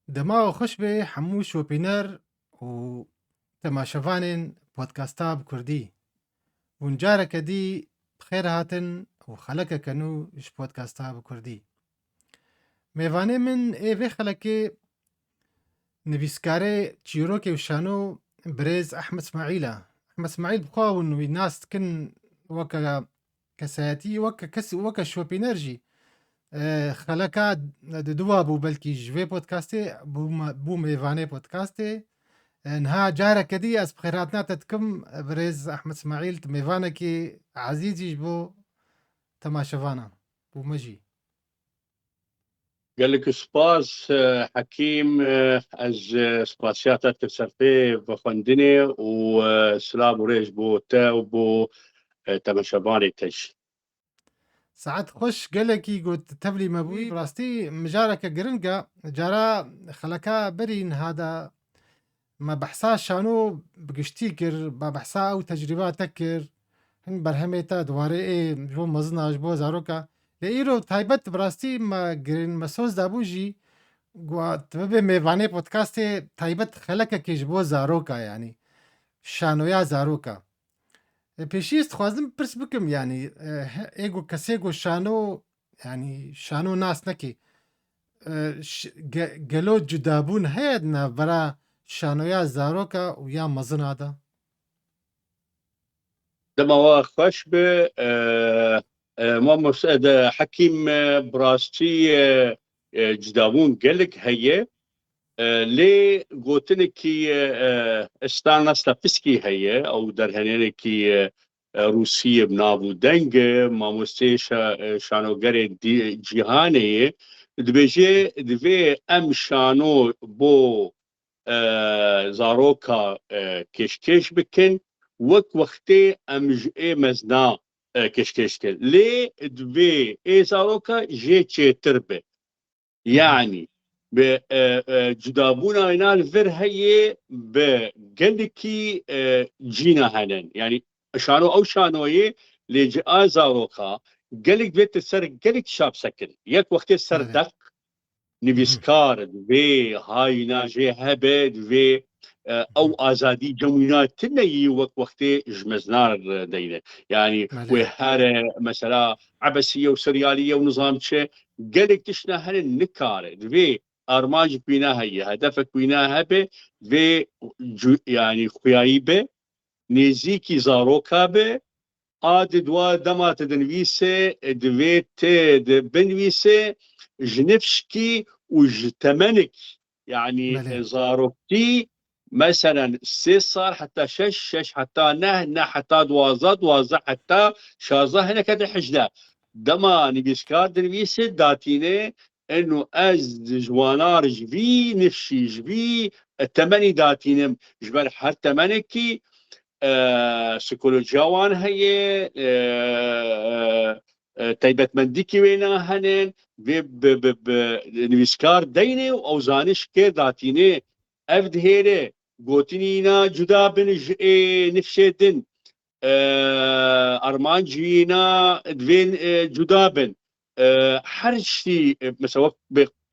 دماغ خوش به حموش و پینر و تماشفانین بودكاستا بكردي ونجارة كدي بخير هاتن وخلقة كنو اش بودكاستا بكردي ميواني من ايوه خلقه نویسکاره چیروک وشانو بريز أحمد اسماعيلة أحمد اسماعيل بخوا ونو ناس تكن وكا كساتي وكا كس وكا شوبينرجي خلقه دوا بو بلكي جوي بودكاستي بو ميواني بودكاستي انها جارة كدي از بخيراتنا تتكم بريز احمد اسماعيل تميفانا كي عزيزي بو تماشفانا بو مجي قال لك سباس حكيم از سباسياتا تسرفي بخندني وسلام وريج بو تا وبو تمشباني تش ساعات خوش قالكي قلت تبلي مبوي براستي مجارك جرنجا جارا خلكا برين هذا ما بحسا شانو بقشتيكر با بحسا او تجربة تكر هن برهميتا دواري ايه جو مزناج بو زاروكا لإيرو تايبت براستي ما جرين مسوز دابوجي قوات ببي ميواني بودكاستي تايبت خلكا كيش بو زاروكا يعني شانويا زاروكا بيشيست خوازم برس بكم يعني ايجو كسيجو شانو يعني شانو ناس نكي قالو جدابون هيدنا برا شانويا زاروكا ويا مزن هذا دما خوش به ما مسألة حكيم براستي جداون قال لك هي لي قوتنكي استانا ستافسكي هي او درهنينكي روسية بنابو دنگ ماموستي شانو گره جيهاني دبيجي دبي ام شانو بو زاروكا كشكش بكن وقتي ام جي مزنا كشكش كن لي دبي اي زاروكا جي تربه يعني جدابونا ينال فر هي بقلكي جينا هنن يعني شانو او شانويه لجي زاروكا قلك بيت السر قلك شاب سكن يك وقت السر بله دق نویسکار دوی های ناجی هبه دوی او آزادی جمعیت تنهی وقتی جمزنار دینه يعني بله وهاره مثلا عبسية وسريالية ونظام شيء قالك تشنا هل النكارة دوي أرماج بيناها هي هدفك بيناها به دوي يعني خيايبه نزيكي زاروكا به آد دوا دمات دنويسه دويت بنويسه جنفشكي وجتمنك يعني بله زاروكتي مثلا صار حتى شش حتى نه حتى دوازة حتى شازة هنا كده حجدة دما نبيسكار دنويسه داتينه انه از جوانار جبي نفشي جبي التمني داتينم جبال حتى منكي سيكولوجيا وان هي تایبەتمەندیکی وێنە هەنێن نویسکار دەینێ و ئەو زانش کێ داتینێ ئەف دهێرێ گوتنینا جودا بنژ نفشێدن ئەرمانجینا دوێن جودا بن هەر شتی مثلا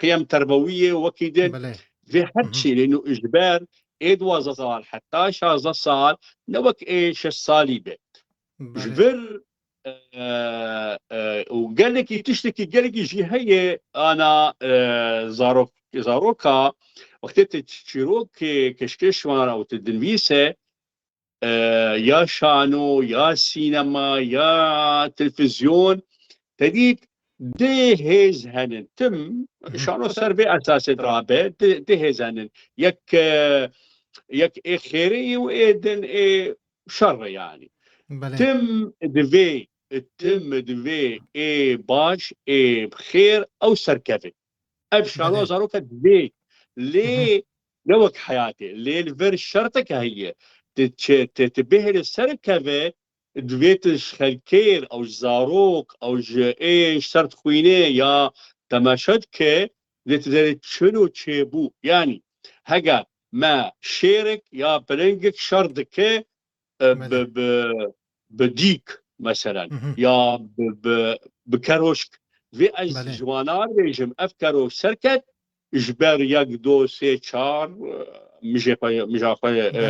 قيم تربوية وكيدن بله في هر شيء لانه اجبار ايه 12 سال حتى 16 سال نوك ايه 6 سالي به بله جبر وقال لك تشتكي قال لك يجي هي انا زاروكا وقت تشيروك كشكش وانا او تدنفيسه يا شانو يا سينما يا تلفزيون تديك دي هيز هنن تم شانو سر بي اساس درابه دي هيز هنن يك اي خيري وايدن اي شر يعني بله تم دفي اي باش اي بخير او سركفي ابشانو بله زاروكا دفي ليه نوك حياتي ليه الفير شرطك هي تبهر السركفي دويتش خلكير او زاروك او ايه شرط خوينه يا تماشدك ديت شنو تشيبو يعني هجا ما شيرك يا بلنجك شردك بله بديك مثلا يا بكروشك في از بله جوانار ريجم اف كروش سركت جبر يك دو سي شار مجا بله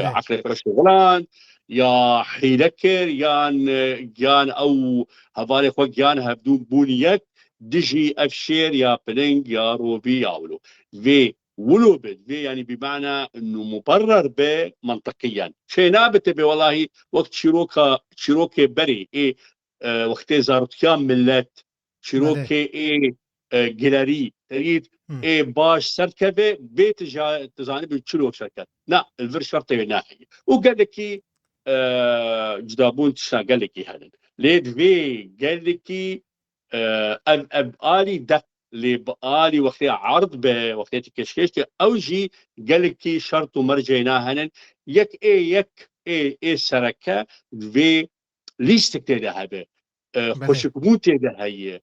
عقل شغلان يا حيلكر يان او هفالي خو يان هبدون بونيك دجي افشير يا بلينج يا روبي ياولو في ولو بد في يعني بمعنى انه مبرر به منطقيا شيء نابت به والله وقت شيروكي بري ايه وقت زارتيان ملت بله شيروكي ايه جلاري تريد ايه باش سركبه بيت تزانب تشلو شركه لا الفر شرطه ناحيه وقال لك جدابون تشنا قال لك هذا ليد في قال لك اب الي دق اللي بآلي وقت عرض به وقت كشكش اوجي قال لك شرط ومرجينا هنا يك ايه سركه في ليستك تيدا هبه بله خوشكبون تيدا هي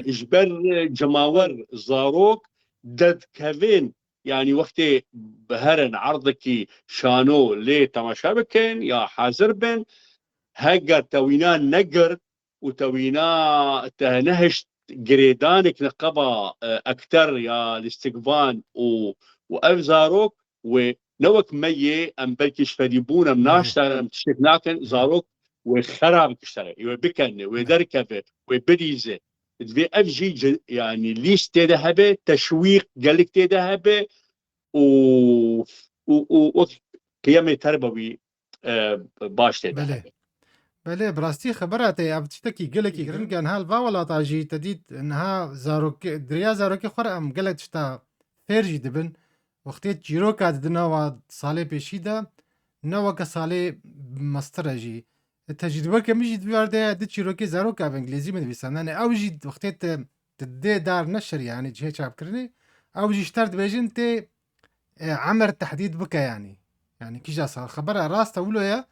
اجبر جماور زاروك دد كافين يعني وقت بهرن عرضك شانو لي تماشا بكن يا حاضر بن هقا توينا نقر وتوينا تهنهش جريدانك نقبا اكتر يا الاستقبان وافزاروك ونوك مي ام بلكش فريبون ام بله ناشتا ام تشتناكن زاروك وخراب كشتري وبكن ودركبه وبريزه في اف جي يعني ليش تذهبه تشويق قالك تذهبه و قيم تربوي باش بله تذهبه بله براستي خبراتي اب تشتكي قلكي جرنجان هالفا ولا طاجي تديد انها زاروك دريا زاروك خور ام قلت شتا فيرجي دبن وقتيت جيروكا دنا صالي بيشيدا نوكا صالي مسترجي التجربه كمجي دوارده دي جيروكي زاروكا بانجليزي من بيسانه او جي وقتيت تدي دار نشر يعني جهه شاب كرني او جي اشترت بيجنتي عمر تحديد بك يعني كيجا صار خبرها راس تقولوا يا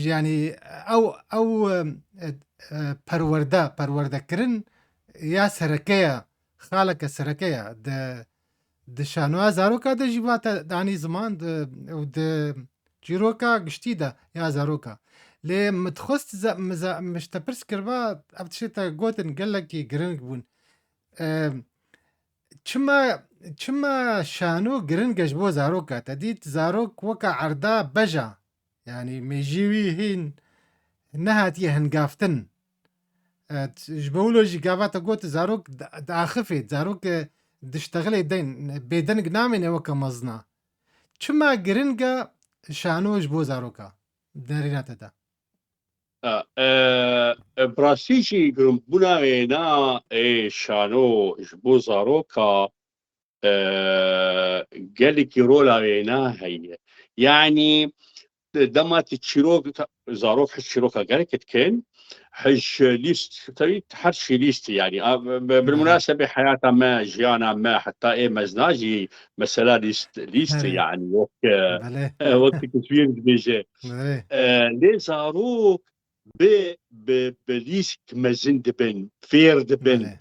يعني او پرورده کرن یا سرکه خالق سرکه د شانوا زاروکا د جیبات دانی زمان د جیروکا گشتی ده یا زاروکا لی متخست مشتپرس کربا ابتشتا گوتن گلکی گرنگ بون چما شانو گرنگش بو زاروکا تدید زاروک وکا عردا بجا يعني ميجيوي هين نهاتي هنقافتن جبولو جي قاباتا قوت زاروك داخفت زاروك دشتغلي دين بيدنق نامين وكا مزنا چما گرنگا شانو جبو زاروكا داريناتا دا براسيجي قرنبونا وينا شانو جبو زاروكا قالك رولا وينا هي يعني دما تشيروك زاروك حش شيروكا قالك كان حش ليست تريد حرش ليست يعني بالمناسبة حياتها ما جيانا ما حتى ايه مزناجي مسألة ليست يعني وقت كثير بيجي لي زاروك بليسك مزن دبن فير دبن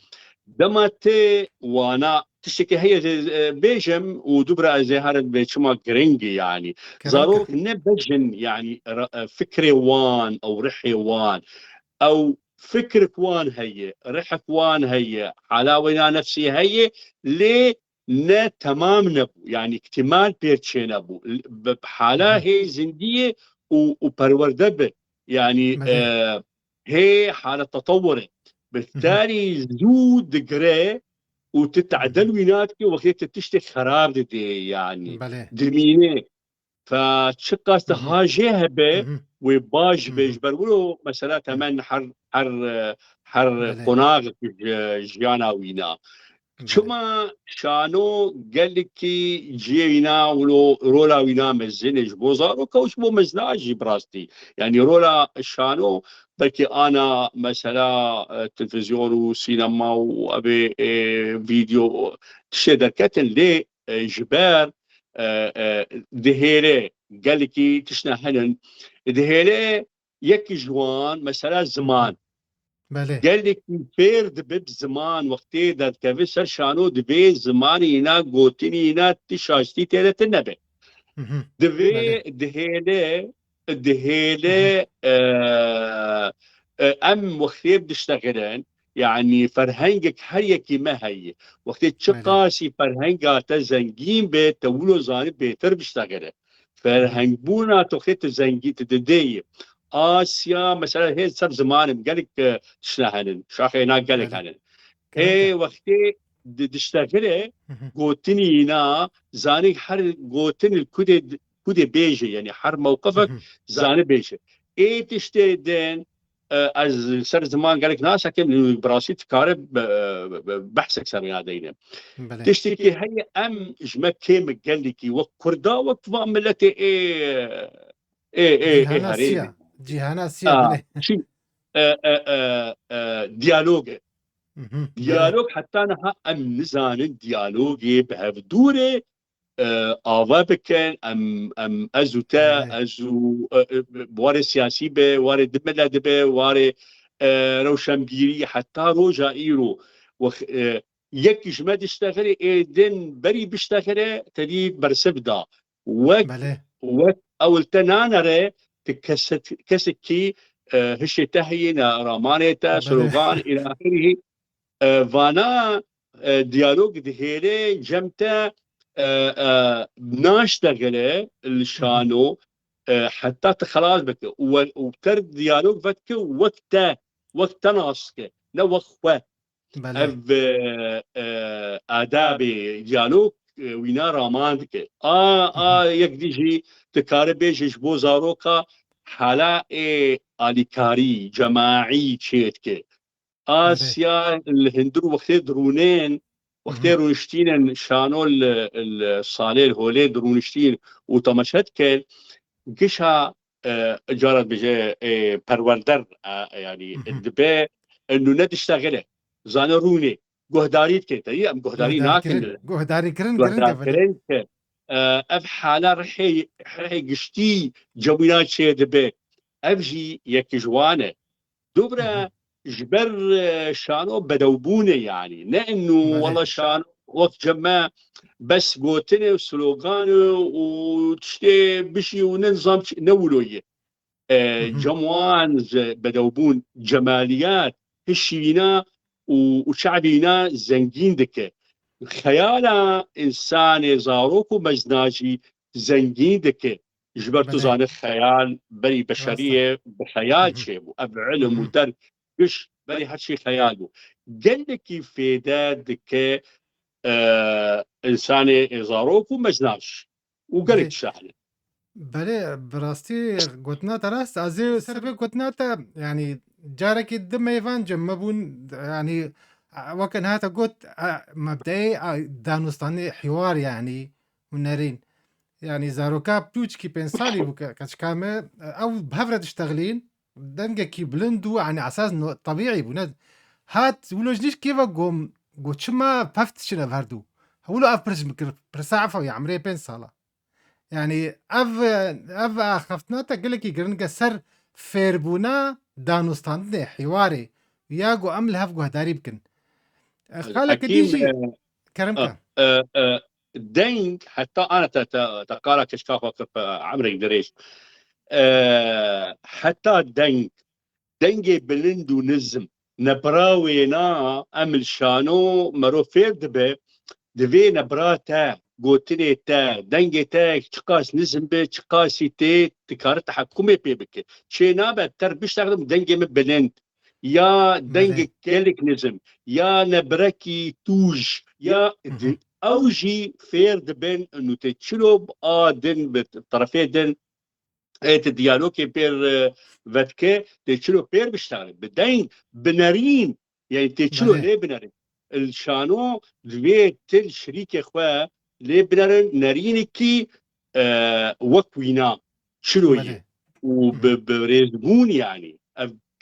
دما تي وانا تشتكي هي بيجم ودبرة زهارة بيشما جرينجي يعني زاروك نبجن يعني فكري وان او رحي وان او فكرك وان هي رحك وان هي حلاونا نفسي هي ليه نا تمام نبو يعني اكتمال بيرتشي نبو بحالة هي زندية وبروردبة يعني هي حالة تطوري بالتالي زود قري وتتعدل ويناتك وقت تشتي خراب دي يعني دمينه فتشقاست هاجيها به وباج بيج برولو مثلا تمن حر قناغ جيانا وينا شما شانو قال لك جينا ولو رولا وينا مزنج بوزارو كوش بو مزناجي براستي يعني رولا شانو بلكي انا مثلا تلفزيون وسينما وابي فيديو تشدر كتن لي جبار دهيري قال لك تشنا هنن دهيري يك جوان مثلا زمان قال لك بيرد بب زمان وقتي داد كافيسر شانو دبي زماني هنا قوتيني هنا تشاشتي تيرت النبي دبي دهيلي ام وقتي بدشتغلن يعني فرهنگك هر یکی ما هی وقتی چه بله قاسی فرهنگا تا زنگین به تولو زانی بهتر بشتغله فرهنگ بونا تو خیت زنگی تددی آسیا مثلا هي سب زمانم قالك شنهنن شاخينا قالك بله هنن گرنگه اي وقتي دشتغله قوتني هنا زاني حر قوتني الكود كود بيجي يعني حر موقفك زاني بيجي اي تشتي دين از سر زمان قالك ناس كم براسي تكارب بحثك سر يادينا بله تشتكي هي ام جما كيم قال لك وكردا وكفا ملتي اي جیهانا هري سیا جیهانا سیا بله شي ديالوج بله ديالوج حتى أنا أم نزان ديالوجي بهفدورة آوا بكن أم بله أزوتا أزو بواري سياسي به واري دملا دبه واري روشنبيري حتى روجا إيرو وخ يك جماد اشتغلي إيدن بري بيشتغلي تدي برسبدا وك بله وك أول تنانرة كسكي هشي تهينا رامانيتا بله سلوغان إلى آخره وانا ديالوج دهيري جمتا ناشتغله الشانو حتى خلاص بك وتر ديالوج فتك وقتا ناسك لا وقفه بله اف آدابي ديالوج وينا رامانك يكديجي تكاربيجي بو زاروكا حالا آليكاري جماعي تشيتك بله آسيا الهندرو وقتی درونين وقتی رونشتين شانو الصالح هولي درونشتين وتمشت كان قشها جارت بجي پروردر يعني الدبي انه ندشتغله زانا روني جهداريت كنت هي ام جهداري ناكن گهداری کرن گرنگه جهدار بله كرنت اف حاله رحي قشتي جوينات شي دبي افجي يك جوانه دوبرا جبر شانو بدوبونه يعني لانه بله والله شانو وقت جماعة بس قوتني وسلوغانو وتشتي بشي وننظم نولويه جموان بدوبون جماليات هشينا وشعبينا زنجين دكه خيالا انسان زاروك ومزناجي زنجين دكه جبرتو بله زاني خيال بري راسته بشريه بخيال شيء وابعلم ودرك قش بري هالشي خياله قال لك كيف في دكه انسان زاروك ومزناج وقريت بله شاحنه بله براستی گوتنا راست از سر به گوتنا تا يعني جارك الدم يفان جمبون يعني وكان هاتا قلت مبدئي دانستاني حوار يعني ونرين يعني زاروكا بتوچ بين سالي بوكا كاشكامه او بهفرة تشتغلين دنجا كي بلندو يعني اساس انه طبيعي بناد هات ولوجنيش كيف قوم قلت شما بفتشنا بهردو هولو اف برسعفة يا عمري بين سالا يعني اف خفتناتا قلك يقرنقا سر فيربونا دانوستان حواري ياقو امل هفقو هداري بكن خالك حكيم ديجي كرمكا دينج حتى انا تقارا كشكاف وقف عمري دريش حتى دنگ بلند و نزم نبراوينا امل شانو مرو فير دبي نبرا تا قوتني تا دنگ تا تقاس نزم به تقاسي تي تكار تحكمي بيبك شي نابا تر بيشتغل دنگ من بلند يا دنگ بله كالك نزم يا نبركي توج يا اوجي فير دبن انه تتشلب دن بالطرفين دن ايت الديالوج بير فاتكي تيتشلو بير بيشتغل بدين بنارين يعني تيتشلو بله ليه بنارين الشانو دوي تل شريك اخوة ليه بنارين نارين كي وكوينا شلويه بله وبريزبون يعني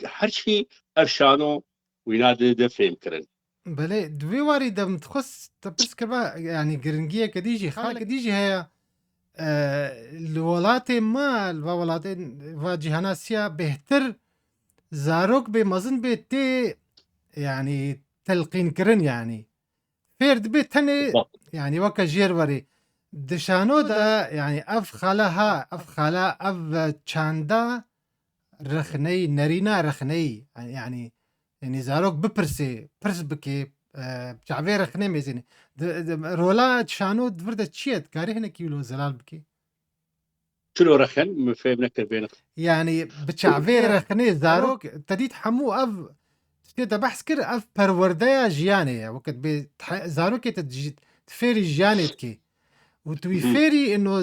هر شيء الشانو وينادي ده فهم كرن بله دوی واری دم تخص تبرس کربا يعني گرنگیه کدیجی خاله کدیجی هيا الولايات ما الولايات و جهان آسیا بهتر زاروك بمزن بيتي يعني تلقين كرن يعني فيرد بيت تاني بالضبط يعني وكا جيروري دشانو دا يعني اف خالها اف خالا اف چاندا رخني نرينا رخني يعني يعني زاروك بپرسه پرس بکه بچعبیر خنه میزنه رولا شانو دفرده چیت کاری هنه کیلو زلال بکه شنو رخن فهم نكر بينك يعني بچعبیر خنه زاروك تديت حمو اف تدا بحث كر اف پرورده جيانه وقت زاروك تفيري جيانت كي وتوي فيري انه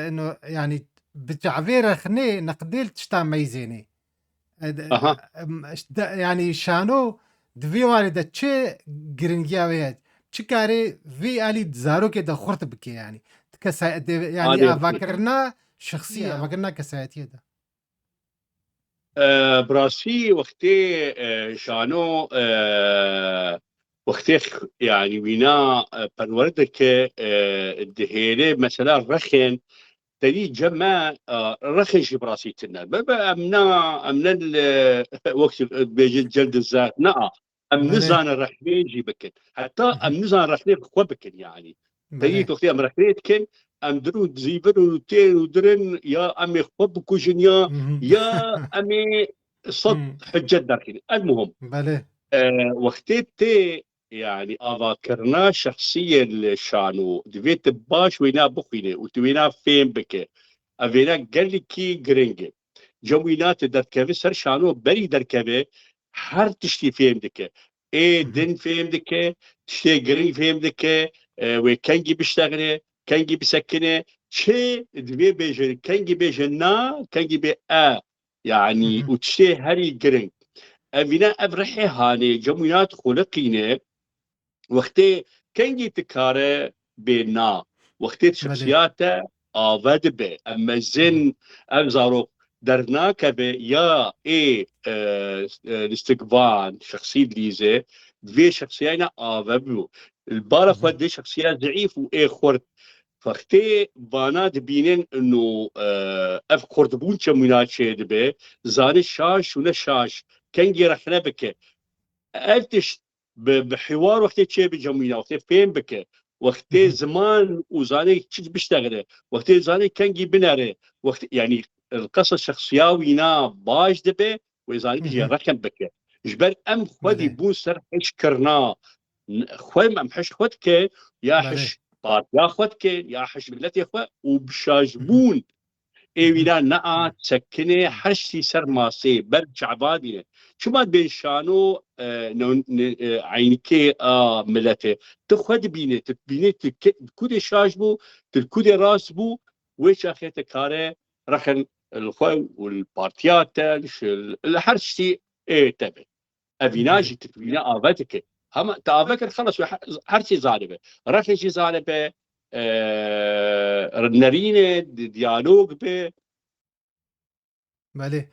انه يعني بتعبير خني نقديل تشتا ميزيني اها يعني شانو دوی والده چه گرنگیاویت چه کاری وی آلی زارو که خورت بکی يعني يعني افاكرنا شخصية افاكرنا كسايتية ده براسي وقتي شانو وقتي يعني وينا پروردك الدهيلة مثلا رخن تري جمع رخن شي براسي تنا امنا وقت بيجي جلد الذات نا امنزان الرحمين جي بكن حتى امنزان الرحمين خو بكن يعني تري وقتي ام رحمين كن ام درو زيبر وتين ودرن يا امي خو بكوجنيا يا امي صد حجة داركين المهم بله وقتي يعني اذاكرنا شخصيا الشانو دفيت باش وينا بخينه وتوينا فين بك افينا قال لي كي جرينج جوينات دركبه سر شانو بري دركبه هر تشتي فين دك اي دن فين دك تشتي جرينج فين دك وكانجي بيشتغل كانجي بسكنه شي دبي بيجي كانجي بيجنا كانجي بي يعني وتشتي هري جرينج افينا افرحي هاني جمعيات خلقينه وقتي كانجي تكاره بينا وقتي شخصياته آفد به اما زن افزارو درناك به يا اي الاستقبال شخصي ليزه دي شخصيانا آفبو البارا خود دي شخصيات ضعيف واي خورد فختي بانا دبينين انه اف خردبون جمعيات شيد به زاني شاش ولا شاش كانجي رحنا بك التش بحوار وقت تشي بجمينا وقت فين بك وقت زمان وزاني تشي بيشتغل وقت زاني كان بناره وقت يعني القصه الشخصياوينا باش دبه وزاني بيجي ركن بك جبر ام خدي بون سر حش كرنا خوي ام حش خدك يا حش طار يا خدك يا حش ملتي خو وبشاجبون ايوينا نا تسكني حشتي سر ماسي برد شعبادي شو ما بين شانو عينكي ملته تخد بيني تبيني كودي شاجبو تكودي راسبو ويش اخيت كاره رخن الخو والبارتيات الحرشتي ايه تبع افيناجي تبينا افاتك هم تافكر خلص حرشي زالبه رخشي زالبه نرينه ديالوج به بله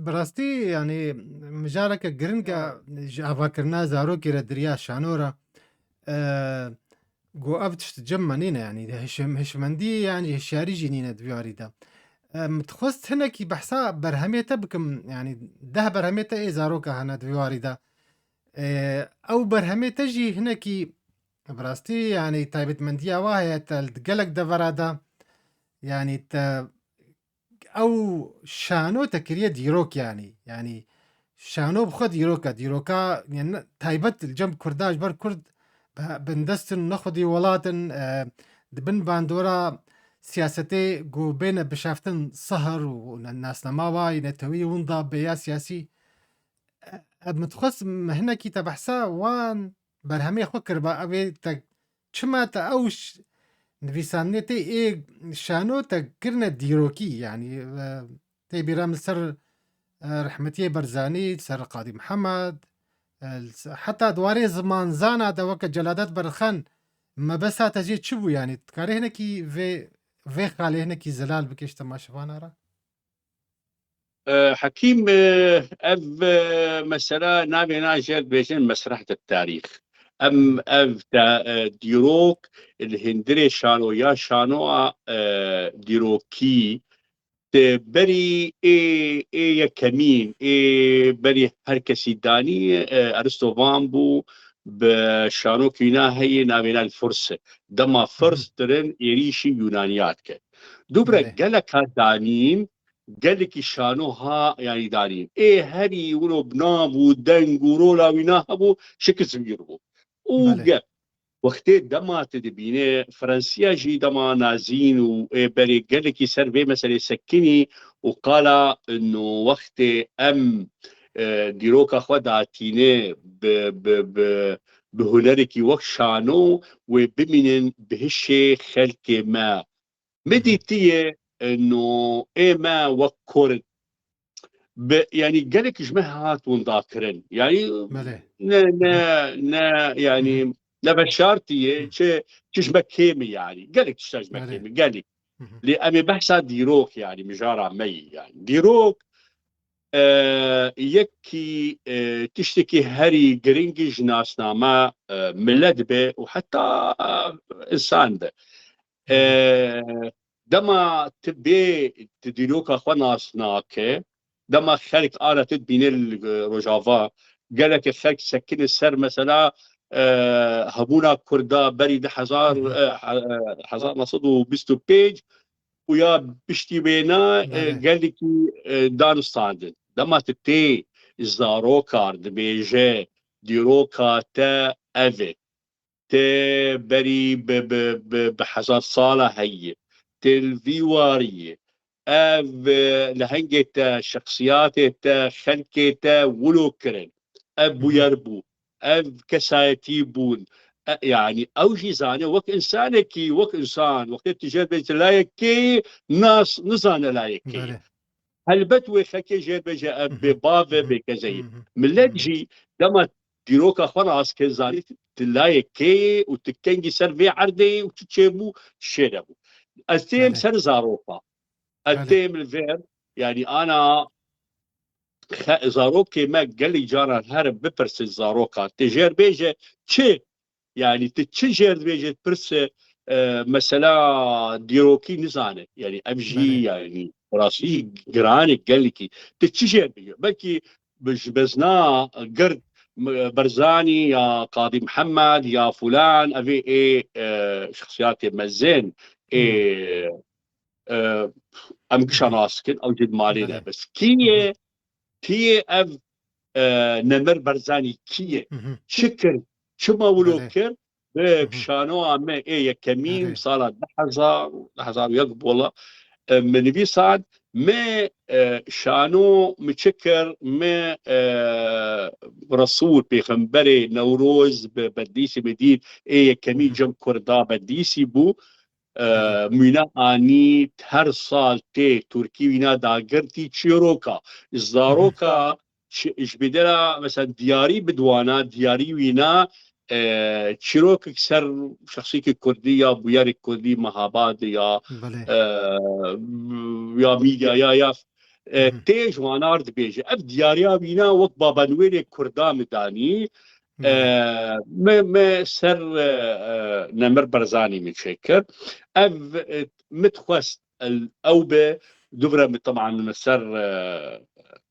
براستی يعني مجارك جرنجا افاكرنا زارو كيرا دريا شانورا جو افتش تجمعنينا يعني هشمندي يعني هشاري جنينة دبياري ده متخصت هنا كي بحسا برهميتا بكم يعني ده برهميتا ايه زاروكا هنا دبياري ده او برهميتا جي هنا كي براستي يعني تايبت منديا واهي تلقلق دفرادا يعني او شانو تكريه ديروك يعني شانو بخد ديروكا يعني تايبت الجنب كرداج بر كرد بندستن نخدي ولاتن دبن باندورا سياستي جو بين بشافتن سهر والناس نماوا ينتوي ونضا بيا سياسي متخص هنا كي تبحسا وان برهمي خكر با ابي تك چما تا اوش نویسنده‌تی ای شانو تا کرنه دیروکی يعني تي برام سر رحمتي برزاني سر قاضي محمد حتى دواري زمان زانا دا وقت جلادات برخان ما بس تجي تشبو يعني تكاري هنا كي في خالي هنا كي زلال بكيش تما شفانا را حكيم اف مسألة نابي ناجل بيجن مسرحة التاريخ اف ديروك الهندري شانو يا شانو ديروكي بري اي كمين اي بري هركسي داني ارستو فامبو بشانو كينا هي نابينا الفرصة دما فرص ترن يريشي يونانيات دوبرا قالك دانين قال لك شانوها يعني دارين ايه هري ولو بنابو دنگ ورولا ويناهبو شكل زبيربو بله وقف وقتی دما تدبینه فرانسیا جی دما نازین و بري قال لك سربي مثلا سكني وقال انه وقت ام ديروكا خدا تيني بهنركي وكشانو وبمن بهشي خلق ما مديتيه انه ايه ما وكرد يعني قال لك جماعات ونذاكرن يعني بله يعني نبشارتي تش مكيمي يعني قال لك تشتاج بله مكيمي قال لك لأمي بحثا ديروك يعني مجارة مي يعني ديروك يكي تشتكي هري جرينجي ناسنامة ملد به وحتى إنسان به بله دما تبي تديروك أخوانا سناكي دما خلق آلة تدبين الرجافة قالك الخلق سكين السر مثلا هبونا كردا بري ده حزار نصدو بيستو بيج ويا بشتي بينا بله قال لك دان ستاندن دما تتي زاروكار دبيجي ديروكا تا افي تي بري بحزار صالة هي تلفيوارية اف لهنجة شخصيات تا خلقة تا ولوكرن ابو يربو اف كسايتيبون يعني اوجي زانه وك انسانكي وك انسان وقت تجربه لايكي ناس نزانه لايكي بله هلبت وخكي جربه جاء ببافه بكزي ملجي دما ديروكا خلاص كزاني تلايكي وتكنجي سرفي عردي وتتشيبو شيربو التيم بله سر زاروفا بله التيم الفير يعني انا زاروكي ما قال لي جارا هرب ببرس الزاروكا تجير بيجي تشي يعني تتشجر بيجي برس مثلا ديروكي نزانه يعني بله امجي يعني راسي جراني قال لك تتشجر بيجي بلكي بزنا قرد برزاني يا قاضي محمد يا فلان ابي ايه شخصيات مزين ايه ام شناسكن او جد مالي لا بله بس كي اف نمر برزاني كي شكر شما بله ولوكر بك شانو اما ايه كمين بله صار 10,000 يقب والله من بي صعد ما شانو متشكر ما رسول بيغمبري نوروز بديسي بدين ايه كمين جم كردا بديسي بو بله مینا آنی هر سال تی ترکی وینا داگرتی چیروکا زاروکا اش بدلا مثلا دیاری بدوانا دیاری وینا چیروک اکثر شخصی که کردی یا بویار کردی مهاباد بله یا میدیا یا تی جوانار دبیجه اف دیاریا وینا وقت بابانویل کردام دانی بله ما سر نمر برزاني متشكر اف متخوست الاوبه دبره طبعا من سر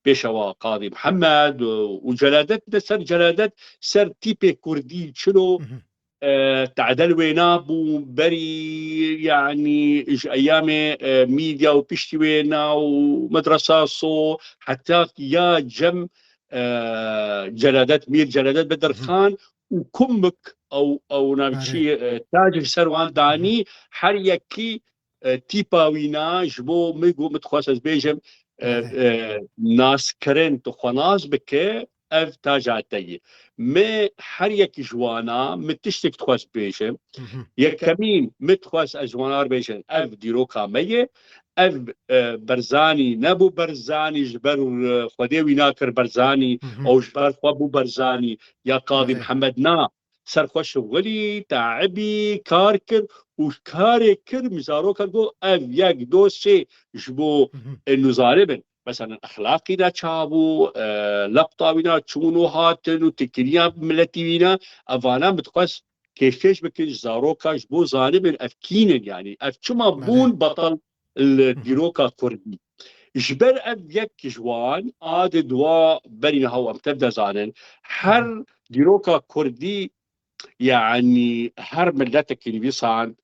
بيشوا قاضي محمد وجلادات سر جلادات سر تيبي كردي شنو تعدل وينا بو بري يعني ايام ميديا وبيشتي وينا ومدرسة صو حتى يا جم جلادات مير جلادات بدر خان وكمك او بله نامشي تاج سروان داني حريكي تيبا وينا جبو ميغو متخصص بيجم بله ناس كرين تخناز بكي اف تاجاتي ما حريك جوانا متشتك تخوص بيجم يكمين متخوص اجوانار بيجن اف ديروكا ميه اف برزاني نبو برزاني جبر خديوي ناكر برزاني او جبر خبو برزاني يا قاضي بله محمد نا سرخوش ولي تعبي كاركر وكاري كر مزارو كرگو اف يك دوسي جبو انو ظالبن مثلا اخلاقي دا تشابو لقطاوينا تشونو هاتن وتكريا ملتينا افانا متقص كيفاش بكل زاروكا جبو ظالم الافكين يعني افشما بله بون بطل الديروكا كردي جبر اف يك جوان عاد دوا بري هو امتبدا زانن هر ديروكا كردي يعني هر ملتك اللي بيصعد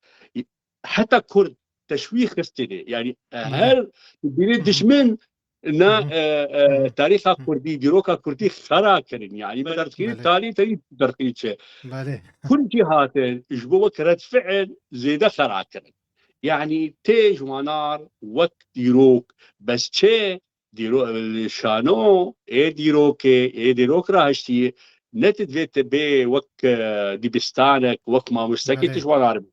حتى كرد تشويخ استني يعني بله هر بين دشمن نا تاريخ كردي ديروكا كردي خرا كرين يعني ما درخيل بله تالي تري درخيل بله كل جهات جبوا رد فعل زيادة خرا كرين يعني تيج ونار وقت ديروك بس چه ديرو شانو اي ديروك راهشتي نتت فيت بي وك ديبستانك وك ما مستكي بله تجوان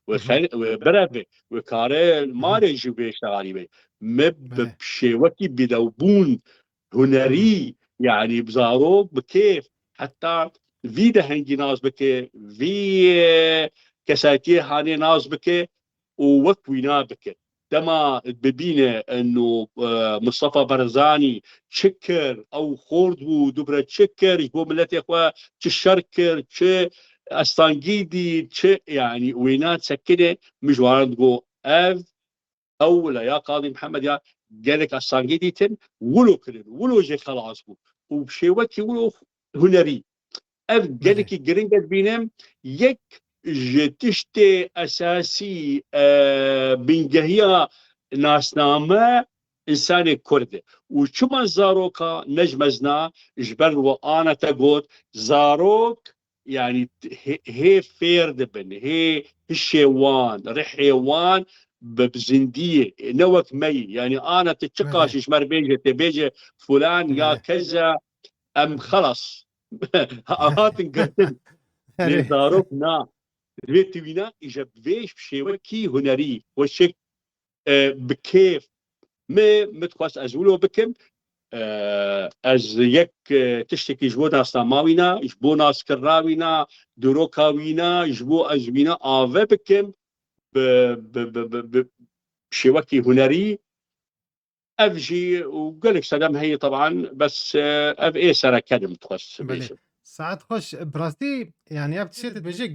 وبرابي وكارل مهم. ماري جوبي شغالي بي مب بله بشي وكي بدوبون مهم. هنري يعني بزاروك بكيف حتى في هنجي ناس بكي في كساتي هاني ناس بكي ووكوينا بكي دما ببينه انه مصطفى برزاني تشكر او خوردو دبره تشكر يقول ملتي اخوة تشركر تش استانجيدي تش يعني وينات سكنه مجوارد جو اف او لا يا قاضي محمد يا قالك استانجيدي تن ولو كرن ولو جي خلاص بو وبشي وكي ولو هنري اف بله قالك جرينجر بينم يك جتشتي اساسي بنجهيا ناسنامه انسان كرد وشما زاروكا نجمزنا جبر وانا تقول زاروك يعني هي فير دبن هي الشيوان رحيوان بزندية نوك مي يعني انا بله تتشقاش شمر بيجي تبيجي فلان يا بله كذا ام خلص هات نقرتن بله لزاروك نا دوێت وینا ئیژە بێش شێوەکی هوەری وەشێک بکێف متخواست ئەزولەوە بکەم ئەز یەک تشتێکی ji بۆ ناسناماوینا ji بۆ ناسکردراوینا درۆکاوینا ji بۆ ئەزوینە ئاڤە بکەم شێوەکی هوەری ئەف ژی و gelek سەدەم هەیە طبعا بس ئەف ئێ سەرەکەدم تخواست بله بێژم ساعت خوش براستي يعني اب تشيت بيجي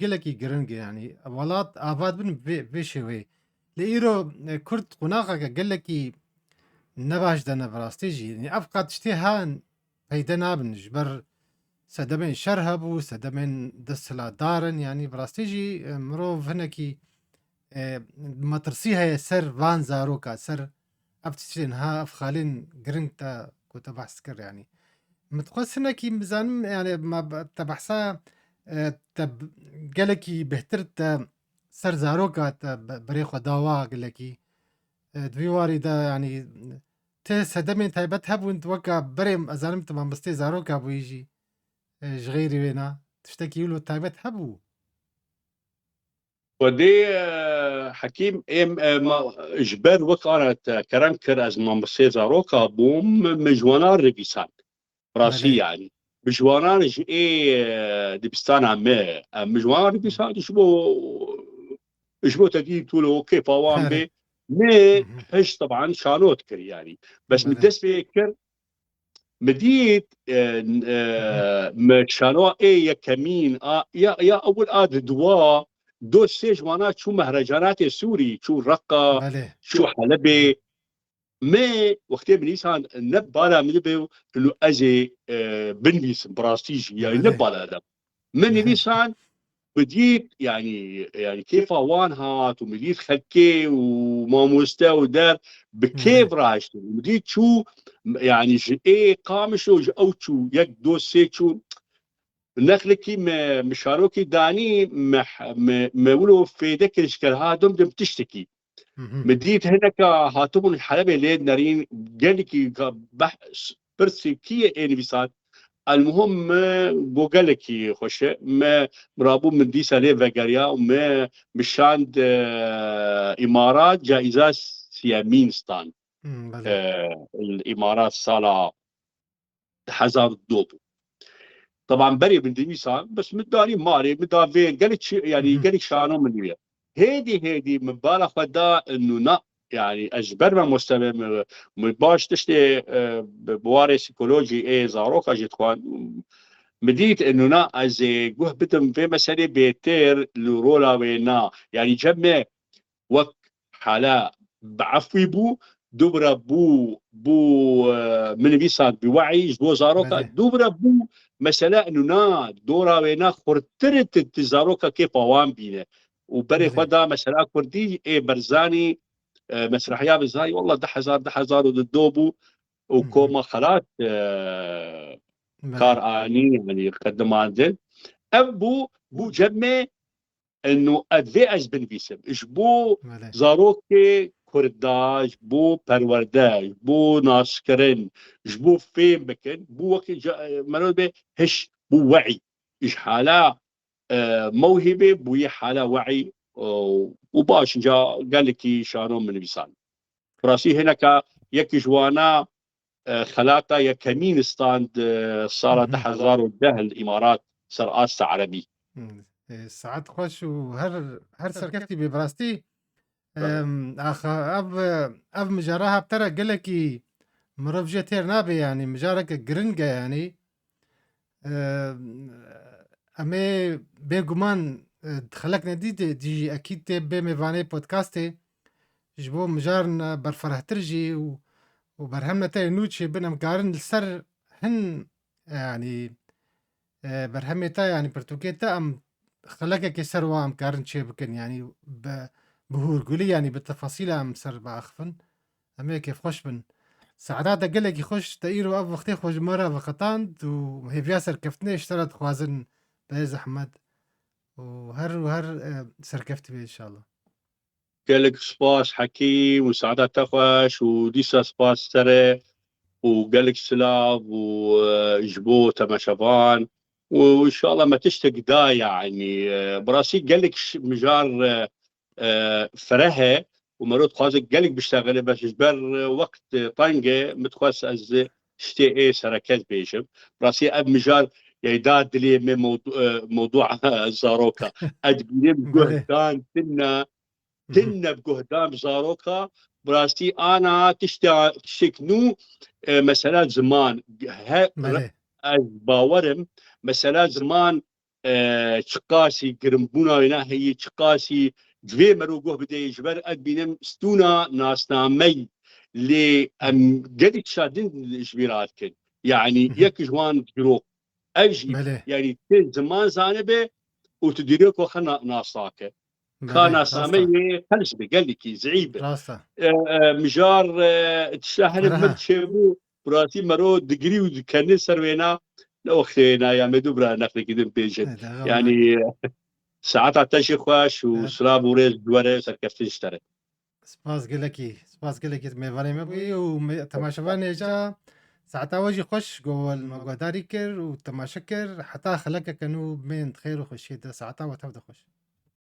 قلكي جرنجي يعني ولات افاد بن في شوي لإيرو كرت قناقة قلكي نباش دنا براستي جي يعني افقد اشتهان بيدنا بنجبر سدمين شرهبو سدمين دسلا دارن يعني براستي جي مرو فنكي ما ترسيها يا سر فان زاروكا سر ابتشين ها افخالين جرنتا كنت بحث كر يعني متخصنكي مزانم يعني ما تبحثا تب قالكي بهترت سر زاروكا بريخو داوا قالكي دويواري دا يعني تس هدمين تايبت هب وانت وكا بريم ازانمت ما مستي زاروكا بو يجي جغيري وينا تشتكي يقولوا تايبت هبو ودي حكيم ام جبر وقارت كرنكر از ممسي زاروكا بوم مجوانا ريبيسان راسي ملي يعني مجوانا جي دبستانا ما مجوانا ريبيسان شبو تدي تقولوا كيف اوان هاري بي مي هش طبعا شانوت كر يعني بس ملي مدس فكر مديت شانوا ايه يا كمين يا اول دوا دو سيج وانا شو مهرجانات سوري شو رقة ملي شو حلبي ما وقتها بنيسان نبالا من بيو انه اجي بنبيس براستيجي يعني ملي نبالا هذا من نيسان بديت يعني كيف وان هات ومديت خلكي وما مستوى ودار ملي بكيف راشت بديت شو يعني ايه قامش او شو يك دو سي شو نخلكي مشاروكي داني مولو في ذاك الاشكال هادم دم تشتكي مديت هناك هاتم الحلبة لين نارين قالكي بحث برسي كي انفيسات المهم بوغالكي خوشه ما مرابو من دي سالي فاغاريا وما مشاند امارات جائزة سيامينستان ملي الامارات صالة حزار الدوبو طبعا بري من ديسان بس مداني ماري مدافين قالك يعني قالك شانو من ويا هيدي من بالا خدا انه نا يعني اجبر ما مستمر باش تشتي بواري سيكولوجي اي زاروكا جيت خوان مديت انه نا از جوه بدم في مسألة بيتر لرولا وينا يعني جمع وقت حالا بعفوي بو دوبرا بو من بيسان بوعي جبو زاروكا ملي دوبرا بو مثلا انه نا دورا وينا خرترت تزاروكا كيف وان بينا وبري بله خدا مثلا كردي برزاني مسرحية بزاي والله 10,000 وددوبو مهم. وكوما خلات بله كار اني يعني قدمان ذن ابو بو جمع انه ادفي از بنفيسم اش بو بله زاروكي كرداج بو پرورداج بو ناسكرن اش بو فين بكن بو وقت مرود به هش بو وعي اش حاله موهبه بو حاله وعي وباش جا قال لك شانو من بيسان براسي هناك يك جوانا خلاطه يكمين ستاند صار مهم. 10,010 الامارات سر آسا عربي مم. ساعات خوش هر سركفتي ببراستي اخ اب مجاراها بترى قلكي مرفجة تير نابي يعني مجارك جرنجا يعني امي بيجومان دخلكنا دي اكيد تبي ميفاني بودكاستي جبو مجارنا برفره ترجي وبرهمنا تاني نوتشي بنا مقارن السر هن يعني برهمتا يعني برتوكيتا ام خلقك يسروا ام قارن شي بكن يعني بهور قولي يعني بالتفاصيل ام سر باخفن امي كيف خوش بن سعادات قالك يخش تايرو اب وقتي خوش مرة وقطاند وهي بياسر كفتني اشترت خوازن بايز احمد وهر سركفت بيه ان شاء الله قال لك سباس حكيم وسعادات تخوش وديسا سباس سري وقال لك سلاف وجبو تماشفان وان شاء الله ما تشتق دا يعني براسي قال لك مجار فرها ومرات خازق قال لك بيشتغل بس جبر وقت طنجة متخصص از شتي ايه سركز بيشم براسي اب مجار يداد لي من موضوع زاروكا ادبيم بله جهدان كنا مهم. بقهدام زاروكا براسي انا تشتكنو مسألة زمان بله از باورم مسألة زمان چقاسی گرمبونا اینا هی چقاسی دوی مروگوه بده یجبر اد بینم ستونا ناسنامي اللي ام قد شادين جبيرات كن يعني مهم. يك جوان جروب اجي بله يعني زمان زانبه وتديرك وخنا ناساكه بله كان راستا سامي خلص بقال لك زعيبه راستا مجار تشاهد فرها مرتشبو براتي مرو دقري وكان سروينا لو خينا يا مدو برا نخلي كده بيجن دغم يعني معك ساعات عتاشي خواش وسلاب وريز دواري سركفتي اشتري سپاس گلکی میوانی مبی و تماشاوانی جا ساعتا وجی خوش گوال مقداری کر و تماشا کر حتی خلقه کنو بین خیر و خوشی ده ساعتا و تفد خوش